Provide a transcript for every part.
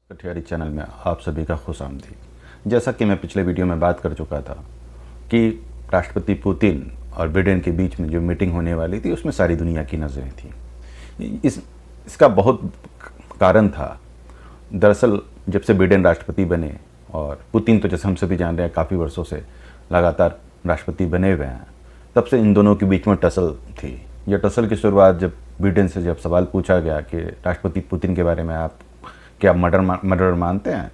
कठियारी channel में आप सभी का खुशामदीद। जैसा कि मैं पिछले वीडियो में बात कर चुका था कि राष्ट्रपति पुतिन और बिडेन के बीच में जो मीटिंग होने वाली थी उसमें सारी दुनिया की नज़रें थी। इसका बहुत कारण था। दरअसल जब से बिडेन राष्ट्रपति बने और पुतिन तो जैसे हम सभी जान रहे हैं काफ़ी वर्षों से लगातार राष्ट्रपति बने हुए हैं, तब से इन दोनों के बीच में टसल थी। यह टसल की शुरुआत जब बिडेन से जब सवाल पूछा गया कि राष्ट्रपति पुतिन के बारे में आप क्या मर्डर मानते हैं,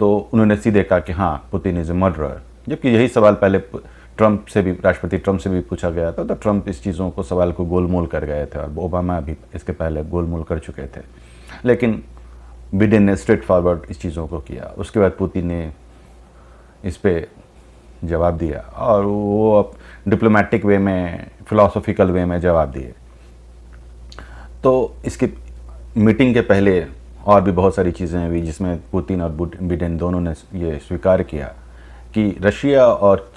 तो उन्होंने सीधे कहा कि हाँ, पुतिन इज़ ए मर्डरर। जबकि यही सवाल पहले राष्ट्रपति ट्रंप से भी पूछा गया था, तो ट्रंप इस चीज़ों को सवाल को गोलमोल कर गए थे और ओबामा भी इसके पहले गोलमोल कर चुके थे। लेकिन बिडेन ने स्ट्रेट फॉरवर्ड इस चीज़ों को किया। उसके बाद पुतिन ने इस पे जवाब दिया और वो अब डिप्लोमेटिक वे में, फिलोसॉफिकल वे में जवाब दिए। तो इसकी मीटिंग के पहले और भी बहुत सारी चीज़ें हुई जिसमें पुतिन और बिडेन दोनों ने ये स्वीकार किया कि रशिया और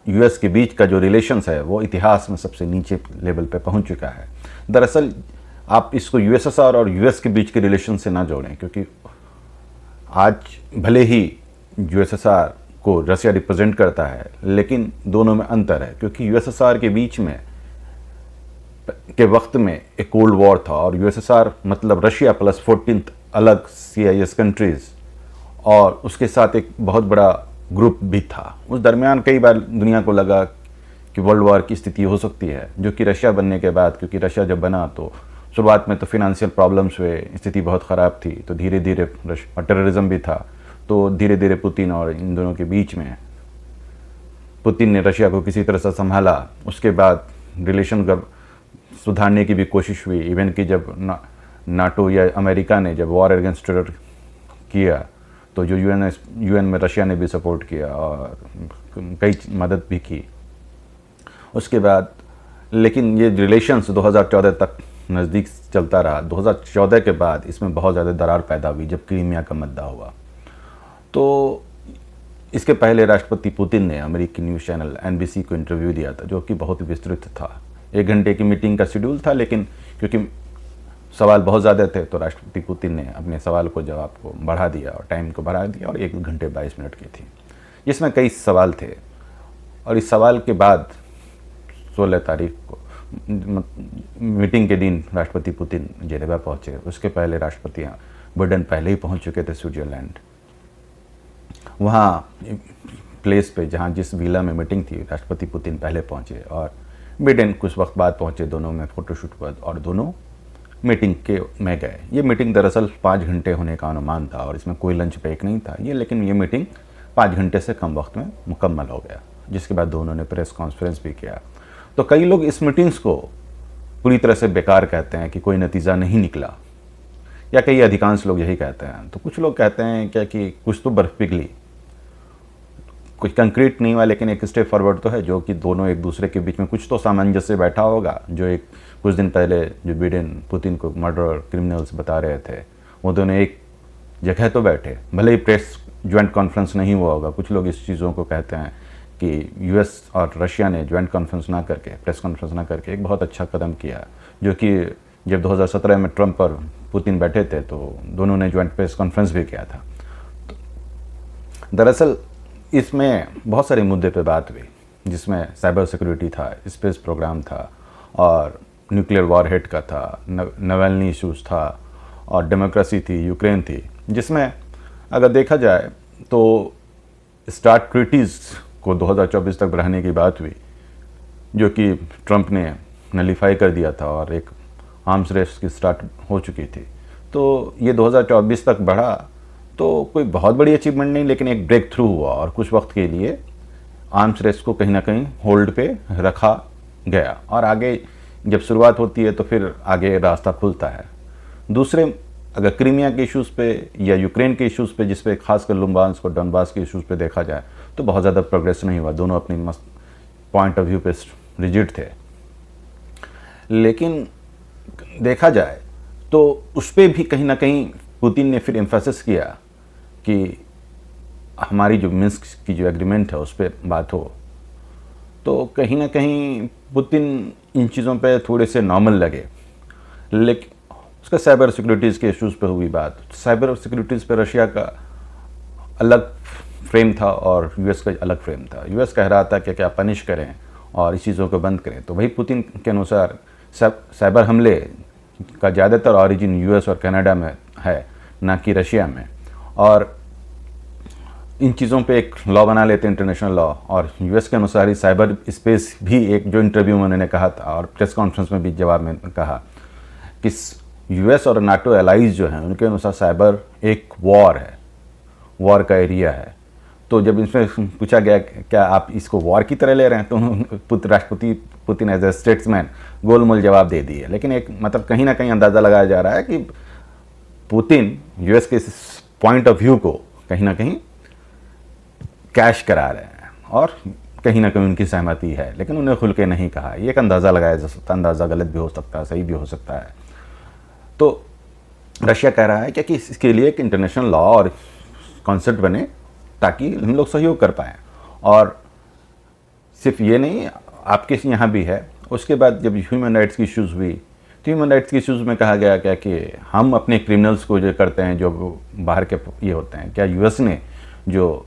यूएस के बीच का जो रिलेशंस है वो इतिहास में सबसे नीचे लेवल पे पहुंच चुका है। दरअसल आप इसको यूएसएसआर और यूएस के बीच के रिलेशन से ना जोड़ें, क्योंकि आज भले ही यूएसएसआर को रशिया रिप्रेजेंट करता है, लेकिन दोनों में अंतर है। क्योंकि यूएसएसआर के बीच में के वक्त में एक कोल्ड वॉर था और यूएसएसआर मतलब रशिया प्लस 14 अलग CIS कंट्रीज़ और उसके साथ एक बहुत बड़ा ग्रुप भी था। उस दरमियान कई बार दुनिया को लगा कि वर्ल्ड वॉर की स्थिति हो सकती है, जो कि रशिया बनने के बाद, क्योंकि रशिया जब बना तो शुरुआत में तो फिनेंशियल प्रॉब्लम्स हुए, स्थिति बहुत ख़राब थी, तो धीरे धीरे और टेररिज्म भी था, तो धीरे धीरे पुतिन और इन दोनों के बीच में पुतिन ने रशिया को किसी तरह से संभाला। उसके बाद रिलेशन सुधारने की भी कोशिश हुई। इवन कि जब नाटो या अमेरिका ने जब वॉर अगेंस्ट टेरर किया तो जो यूएन में रशिया ने भी सपोर्ट किया और कई मदद भी की उसके बाद। लेकिन ये रिलेशंस 2014 तक नज़दीक चलता रहा। 2014 के बाद इसमें बहुत ज़्यादा दरार पैदा हुई जब क्रीमिया का मुद्दा हुआ। तो इसके पहले राष्ट्रपति पुतिन ने अमेरिकी न्यूज़ चैनल NBC को इंटरव्यू दिया था, जो कि बहुत विस्तृत था। 1 घंटे की मीटिंग का शेड्यूल था, लेकिन क्योंकि सवाल बहुत ज़्यादा थे तो राष्ट्रपति पुतिन ने अपने सवाल को जवाब को बढ़ा दिया और टाइम को बढ़ा दिया और 1 घंटे 22 मिनट की थी, जिसमें कई सवाल थे। और इस सवाल के बाद 16 तारीख को मीटिंग के दिन राष्ट्रपति पुतिन जेनेवा पहुँचे। उसके पहले राष्ट्रपति बिडेन पहले ही पहुँच चुके थे स्विट्ज़रलैंड। वहाँ प्लेस पे जहाँ जिस विला में मीटिंग थी, राष्ट्रपति पुतिन पहले पहुँचे और बिडेन कुछ वक्त बाद पहुँचे। दोनों में फ़ोटोशूट हुआ और दोनों मीटिंग के में गए। ये मीटिंग दरअसल 5 घंटे होने का अनुमान था और इसमें कोई लंच ब्रेक नहीं था लेकिन ये मीटिंग 5 घंटे से कम वक्त में मुकम्मल हो गया, जिसके बाद दोनों ने प्रेस कॉन्फ्रेंस भी किया। तो कई लोग इस मीटिंग्स को पूरी तरह से बेकार कहते हैं कि कोई नतीजा नहीं निकला, या कई अधिकांश लोग यही कहते हैं। तो कुछ लोग कहते हैं क्या कि कुछ तो बर्फ पिघली, कुछ कंक्रीट नहीं हुआ, लेकिन एक स्टेप फॉरवर्ड तो है, जो कि दोनों एक दूसरे के बीच में कुछ तो सामंजस्य बैठा होगा। जो कुछ दिन पहले जो बिडेन पुतिन को मर्डर क्रिमिनल्स बता रहे थे, वो दोनों एक जगह तो बैठे, भले ही प्रेस ज्वाइंट कॉन्फ्रेंस नहीं हुआ होगा। कुछ लोग इस चीज़ों को कहते हैं कि यूएस और रशिया ने ज्वाइंट कॉन्फ्रेंस ना करके, प्रेस कॉन्फ्रेंस ना करके एक बहुत अच्छा कदम किया, जो कि जब 2017 में ट्रंप और पुतिन बैठे थे तो दोनों ने ज्वाइंट प्रेस कॉन्फ्रेंस भी किया था। दरअसल इसमें बहुत सारे मुद्दे पे बात हुई, जिसमें साइबर सिक्योरिटी था, स्पेस प्रोग्राम था और न्यूक्लियर वॉरहेड का था, नवेल्नी इश्यूज़ था और डेमोक्रेसी थी, यूक्रेन थी। जिसमें अगर देखा जाए तो स्टार्ट ट्रीटीज़ को 2024 तक बढ़ाने की बात हुई, जो कि ट्रंप ने नलीफाई कर दिया था और एक आर्म्स रेस की स्टार्ट हो चुकी थी। तो ये 2024 तक बढ़ा, तो कोई बहुत बड़ी अचीवमेंट नहीं, लेकिन एक ब्रेक थ्रू हुआ और कुछ वक्त के लिए आर्म्स रेस को कहीं ना कहीं होल्ड पे रखा गया और आगे जब शुरुआत होती है तो फिर आगे रास्ता खुलता है। दूसरे, अगर क्रीमिया के इश्यूज़ पे या यूक्रेन के इश्यूज़ पे, जिस पे खासकर लुम्बांस और डॉनबास के इश्यूज़ पे देखा जाए, तो बहुत ज़्यादा प्रोग्रेस नहीं हुआ। दोनों अपनी मस्त पॉइंट ऑफ व्यू पे रिजिड थे। लेकिन देखा जाए तो उस पर भी कहीं ना कहीं पुतिन ने फिर एम्फेसिस किया कि हमारी जो मिन्स्क की जो एग्रीमेंट है उस पर बात हो। तो कहीं ना कहीं पुतिन इन चीज़ों पे थोड़े से नॉर्मल लगे, लेकिन उसका साइबर सिक्योरिटीज़ के इश्यूज़ पे हुई बात। साइबर सिक्योरिटीज़ पे रशिया का अलग फ्रेम था और यूएस का अलग फ्रेम था। यूएस कह रहा था कि क्या पनिश करें और इस चीज़ों को बंद करें, तो वही पुतिन के अनुसार साइबर हमले का ज़्यादातर ऑरिजिन यूएस और कनाडा में है, ना कि रशिया में। और इन चीज़ों पे एक लॉ बना लेते हैं, इंटरनेशनल लॉ, और यूएस के अनुसार ही साइबर स्पेस भी एक, जो इंटरव्यू में उन्होंने कहा था और प्रेस कॉन्फ्रेंस में भी जवाब में कहा कि यूएस और नाटो एलाइज जो हैं उनके अनुसार साइबर एक वॉर है, वॉर का एरिया है। तो जब इसमें पूछा गया क्या आप इसको वॉर की तरह ले रहे हैं, तो राष्ट्रपति पुतिन एज ए स्टेट्समैन गोलमोल जवाब दे दिए। लेकिन एक मतलब कहीं ना कहीं अंदाज़ा लगाया जा रहा है कि पुतिन यूएस के इस पॉइंट ऑफ व्यू को कहीं ना कहीं कैश करा रहे हैं और कहीं ना कहीं उनकी सहमति है, लेकिन उन्हें खुल के नहीं कहा। ये एक अंदाज़ा लगाया जा सकता है, अंदाज़ा गलत भी हो सकता है, सही भी हो सकता है। तो रशिया कह रहा है कि इसके लिए एक इंटरनेशनल लॉ और कॉन्सेप्ट बने ताकि हम लोग सहयोग कर पाएँ। और सिर्फ ये नहीं, आपके यहाँ भी है। उसके बाद जब ह्यूमन राइट्स की इश्यूज़ हुई तो ह्यूमन राइट्स की इश्यूज़ में कहा गया क्या कि हम अपने क्रिमिनल्स को जो करते हैं, जो बाहर के ये होते हैं, क्या यूएस ने जो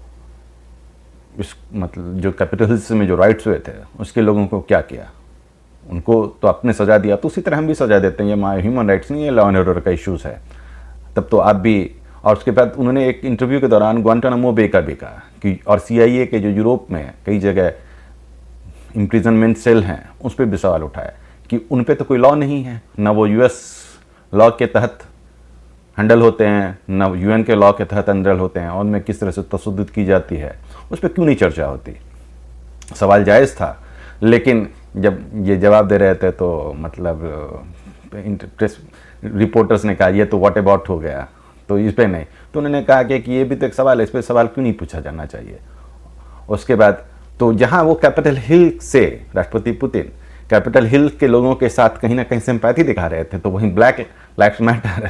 इस मतलब जो कैपिटल हिल्स में जो राइट्स हुए थे उसके लोगों को क्या किया, उनको तो आपने सज़ा दिया, तो उसी तरह हम भी सज़ा देते हैं। ये ह्यूमन राइट्स नहीं, ये लॉ एंड ऑर्डर का इश्यूज़ है, तब तो आप भी। और उसके बाद उन्होंने एक इंटरव्यू के दौरान ग्वांटानामो बे का भी कहा कि, और सीआईए के जो यूरोप में कई जगह इम्प्रिजनमेंट सेल हैं उस पर भी सवाल उठाया कि उन पर तो कोई लॉ नहीं है, ना वो यूएस लॉ के तहत हैंडल होते हैं, ना यूएन के लॉ के तहत हैंडल होते हैं, और उनमें किस तरह से तशद्दुद की जाती है उस पर क्यों नहीं चर्चा होती। सवाल जायज़ था, लेकिन जब ये जवाब दे रहे थे तो मतलब प्रेस रिपोर्टर्स ने कहा ये तो व्हाट अबाउट हो गया, तो इस पर नहीं। तो उन्होंने कहा कि ये भी तो एक सवाल है, इस पर सवाल क्यों नहीं पूछा जाना चाहिए। उसके बाद तो जहाँ वो कैपिटल हिल से राष्ट्रपति पुतिन कैपिटल हिल के लोगों के साथ कहीं ना कहीं सिंपैथी दिखा रहे थे, तो वहीं ब्लैक लाइव्स मैटर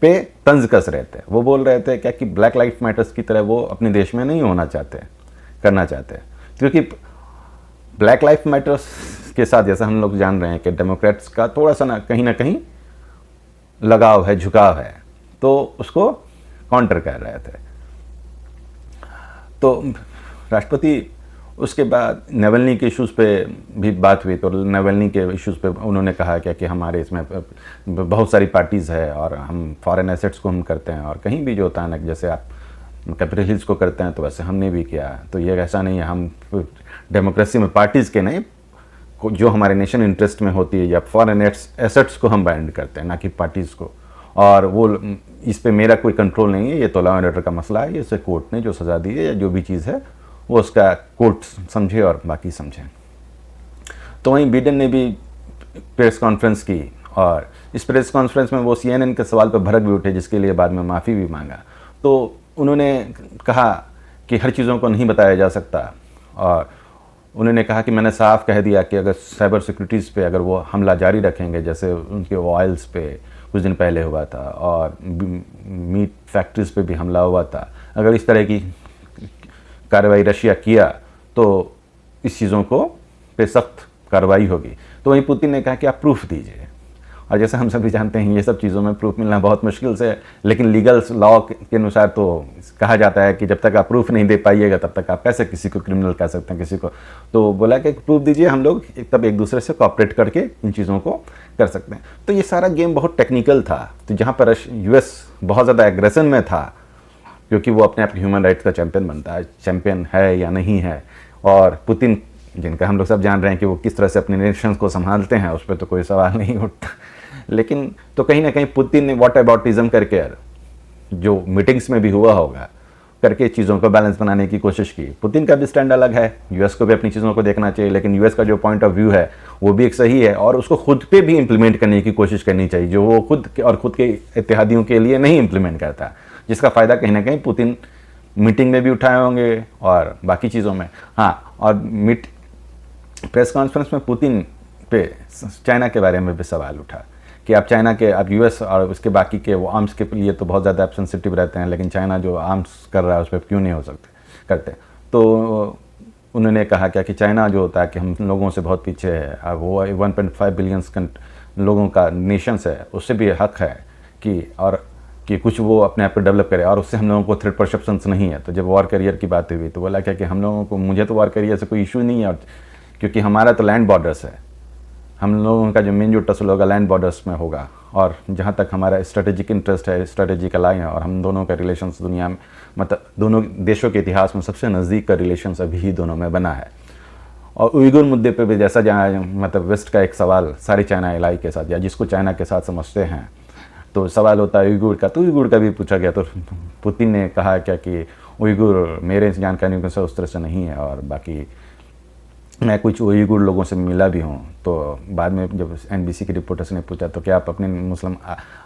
पे तंज कस रहे थे। वो बोल रहे थे क्या कि ब्लैक लाइफ मैटर्स की तरह वो अपने देश में नहीं होना चाहते, करना चाहते, क्योंकि ब्लैक लाइफ मैटर्स के साथ जैसा हम लोग जान रहे हैं कि डेमोक्रेट्स का थोड़ा सा ना कहीं लगाव है, झुकाव है, तो उसको काउंटर कर रहे थे। तो राष्ट्रपति उसके बाद नेवल्नी के इश्यूज़ पे भी बात हुई, तो नेवल्नी के इश्यूज़ पे उन्होंने कहा क्या कि हमारे इसमें बहुत सारी पार्टीज़ है और हम फॉरेन एसेट्स को हम करते हैं, और कहीं भी जो होता है ना, जैसे आप कैपिटल हिल्स को करते हैं तो वैसे हमने भी किया। तो ये ऐसा नहीं है, हम डेमोक्रेसी में पार्टीज़ के नहीं, जो हमारे नेशन इंटरेस्ट में होती है या फॉरेन एसेट्स को हम बाइंड करते हैं, ना कि पार्टीज़ को। और वो इस पे मेरा कोई कंट्रोल नहीं है, ये तो लॉ एंड ऑर्डर का मसला है, इसे कोर्ट ने जो सज़ा दी है या जो भी चीज़ है वो उसका कोर्ट समझे और बाकी समझें। तो वहीं बिडेन ने भी प्रेस कॉन्फ्रेंस की, और इस प्रेस कॉन्फ्रेंस में वो CNN के सवाल पर भड़क भी उठे, जिसके लिए बाद में माफ़ी भी मांगा। तो उन्होंने कहा कि हर चीज़ों को नहीं बताया जा सकता, और उन्होंने कहा कि मैंने साफ कह दिया कि अगर साइबर सिक्योरिटीज़ पे अगर वो हमला जारी रखेंगे, जैसे उनके ऑयल्स पे कुछ दिन पहले हुआ था और मीट फैक्ट्रीज़ पे भी हमला हुआ था, अगर इस तरह की कार्रवाई रशिया किया तो इस चीज़ों को पे सख्त कार्रवाई होगी। तो वहीं पुतिन ने कहा कि आप प्रूफ दीजिए, और जैसा हम सभी जानते हैं ये सब चीज़ों में प्रूफ मिलना बहुत मुश्किल से है, लेकिन लीगल लॉ के अनुसार तो कहा जाता है कि जब तक आप प्रूफ नहीं दे पाइएगा तब तक आप कैसे किसी को क्रिमिनल कह सकते हैं किसी को। तो बोला कि प्रूफ दीजिए, हम लोग तब एक दूसरे से कोऑपरेट करके इन चीज़ों को कर सकते हैं। तो ये सारा गेम बहुत टेक्निकल था, तो जहाँ पर यूएस बहुत ज़्यादा एग्रेशन में था, क्योंकि वो अपने आप ह्यूमन राइट्स का चैंपियन बनता है, चैंपियन है या नहीं है, और पुतिन जिनका हम लोग सब जान रहे हैं कि वो किस तरह से अपने नेशंस को संभालते हैं, उस पर तो कोई सवाल नहीं उठता। लेकिन तो कहीं ना कहीं पुतिन ने व्हाट अबाउटिज्म करके, जो मीटिंग्स में भी हुआ होगा, करके चीज़ों को बैलेंस बनाने की कोशिश की। पुतिन का भी स्टैंड अलग है, यूएस को भी अपनी चीज़ों को देखना चाहिए, लेकिन यूएस का जो पॉइंट ऑफ व्यू है वो भी एक सही है, और उसको खुद पे भी इम्प्लीमेंट करने की कोशिश करनी चाहिए, जो वो खुद और खुद के इत्तेहादियों के लिए नहीं इम्प्लीमेंट करता, जिसका फ़ायदा कहीं ना कहीं पुतिन मीटिंग में भी उठाए होंगे और बाकी चीज़ों में। हाँ, और प्रेस कॉन्फ्रेंस में पुतिन पे चाइना के बारे में भी सवाल उठा कि आप चाइना के, आप यूएस और उसके बाकी के वो आर्म्स के लिए तो बहुत ज़्यादा आप सेंसिटिव रहते हैं, लेकिन चाइना जो आर्म्स कर रहा है उस पर क्यों नहीं हो सकते करते। तो उन्होंने कहा क्या कि चाइना जो होता है कि हम लोगों से बहुत पीछे है, वो 1.5 बिलियन लोगों का नेशंस है उससे भी हक है कि कुछ वो अपने आप को डेवलप करे, और उससे हम लोगों को थ्रेट परसेप्शंस नहीं है। तो जब वॉर करियर की बात हुई तो बोला क्या कि हम लोगों को, मुझे तो वॉर करियर से कोई इशू नहीं है, और क्योंकि हमारा तो लैंड बॉर्डर्स है, हम लोगों का जो मेन जो टसल होगा लैंड बॉर्डर्स में होगा, और जहाँ तक हमारा स्ट्रेटेजिक इंटरेस्ट है, स्ट्रेटेजिक अलाई है, और हम दोनों का रिलेशंस दुनिया में, मतलब दोनों देशों के इतिहास में सबसे नज़दीक का रिलेशंस अभी ही दोनों में बना है। और उइगुर मुद्दे पे भी जैसा जहाँ मतलब वेस्ट का एक सवाल सारी चाइना एलाई के साथ, या जिसको चाइना के साथ समझते हैं, तो सवाल होता है उइगुर का, तो उइगुर का भी पूछा गया, तो पुतिन ने कहा क्या कि उइगुर मेरे जानकारी के उस तरह से नहीं है, और बाकी मैं कुछ उइगुर लोगों से मिला भी हूँ। तो बाद में जब एनबीसी के रिपोर्टर्स ने पूछा तो क्या आप अपने मुस्लिम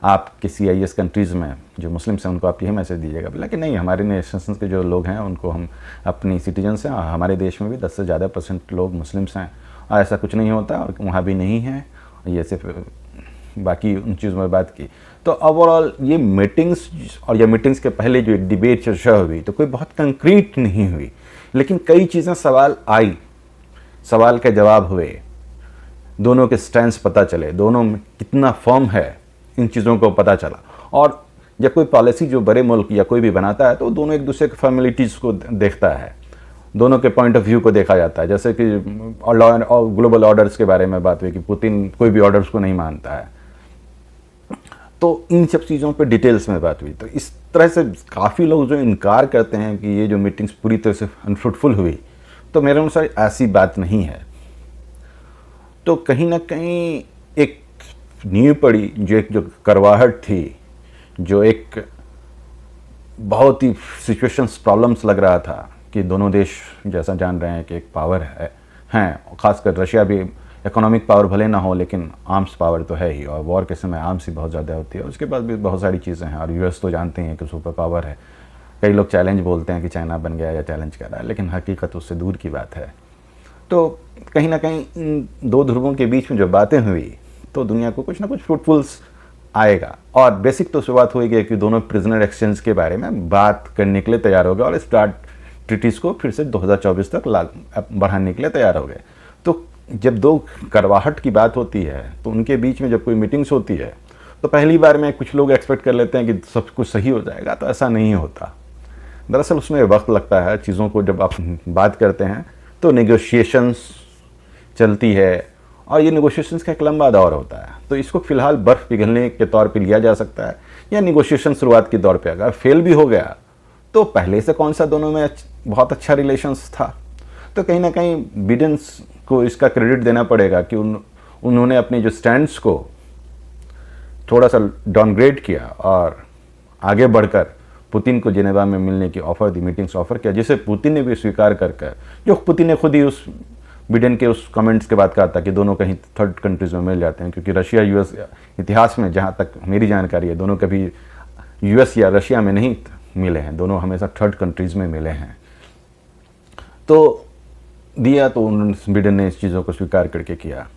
आप किसी CIS कंट्रीज़ में जो मुस्लिम्स हैं उनको आप यही मैसेज दीजिएगा? बोला कि नहीं, हमारे नेशंस के जो लोग हैं उनको हम अपनी सिटीजन्स हैं, हमारे देश में भी 10 से ज़्यादा % लोग मुस्लिम्स हैं, और ऐसा कुछ नहीं होता, और वहाँ भी नहीं है। ये सिर्फ बाकी उन चीज़ों में बात की। तो ओवरऑल ये मीटिंग्स, और ये मीटिंग्स के पहले जो डिबेट चर्चा हुई तो कोई बहुत कंक्रीट नहीं हुई, लेकिन कई चीज़ें सवाल आई, सवाल के जवाब हुए, दोनों के स्टैंड्स पता चले, दोनों में कितना फर्म है इन चीज़ों को पता चला। और जब कोई पॉलिसी जो बड़े मुल्क या कोई भी बनाता है तो दोनों एक दूसरे के फॉर्मेलिटीज़ को देखता है, दोनों के पॉइंट ऑफ व्यू को देखा जाता है। जैसे कि लॉ एंड ग्लोबल ऑर्डर्स के बारे में बात हुई कि पुतिन कोई भी ऑर्डर्स को नहीं मानता है, तो इन सब चीज़ों पे डिटेल्स में बात हुई। तो इस तरह से काफ़ी लोग जो इनकार करते हैं कि ये जो मीटिंग्स पूरी तरह से अनफ्रूटफुल हुई, तो मेरे अनुसार ऐसी बात नहीं है। तो कहीं ना कहीं एक नींव पड़ी, जो करवाहट थी, जो एक बहुत ही सिचुएशंस प्रॉब्लम्स लग रहा था कि दोनों देश जैसा जान रहे हैं कि एक पावर हैं, खासकर रशिया भी इकोनॉमिक पावर भले ना हो लेकिन आर्म्स पावर तो है ही, और वॉर के समय आर्म्स ही बहुत ज़्यादा होती है। उसके बाद भी बहुत सारी चीज़ें हैं, और US तो जानते हैं कि सुपर पावर है। कई लोग चैलेंज बोलते हैं कि चाइना बन गया या चैलेंज कर रहा है, लेकिन हकीकत उससे दूर की बात है। तो कहीं ना कहीं इन दो ध्रुवों के बीच में जब बातें हुई तो दुनिया को कुछ ना कुछ फ्रूटफुल्स आएगा। और बेसिक तो शुरुआत हुई गई कि दोनों प्रिजनर एक्सचेंज के बारे में बात करने के लिए तैयार हो गए, और स्टार्ट ट्रीटीज़ को फिर से 2024 तक बढ़ाने के लिए तैयार हो गए। तो जब दो करवाहट की बात होती है तो उनके बीच में जब कोई मीटिंग्स होती है तो पहली बार में कुछ लोग एक्सपेक्ट कर लेते हैं कि सब कुछ सही हो जाएगा, तो ऐसा नहीं होता। दरअसल उसमें वक्त लगता है चीज़ों को, जब आप बात करते हैं तो नेगोशिएशंस चलती है, और ये नेगोशिएशंस का एक लंबा दौर होता है। तो इसको फिलहाल बर्फ़ पिघलने के तौर पे लिया जा सकता है, या नेगोशिएशन शुरुआत के तौर पे अगर फेल भी हो गया तो पहले से कौन सा दोनों में बहुत अच्छा रिलेशंस था। तो कहीं ना कहीं बिडेन्स को इसका क्रेडिट देना पड़ेगा कि उन्होंने अपने जो स्टैंड्स को थोड़ा सा डाउनग्रेड किया, और आगे बढ़कर पुतिन को जेनेवा में मिलने की ऑफ़र दी, मीटिंग्स ऑफ़र किया, जिसे पुतिन ने भी स्वीकार कर, जो पुतिन ने खुद ही उस बिडेन के उस कमेंट्स के बाद कहा था कि दोनों कहीं थर्ड कंट्रीज़ में मिल जाते हैं, क्योंकि रशिया US इतिहास में जहाँ तक मेरी जानकारी है दोनों कभी US या रशिया में नहीं मिले हैं, दोनों हमेशा थर्ड कंट्रीज़ में मिले हैं। तो दिया तो उन्होंने, बिडेन ने इस चीज़ों को स्वीकार करके किया।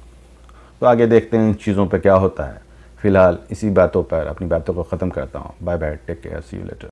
तो आगे देखते हैं इन चीज़ों पर क्या होता है। फ़िलहाल इसी बातों पर अपनी बातों को ख़त्म करता हूँ। Bye bye, take care, see you letter.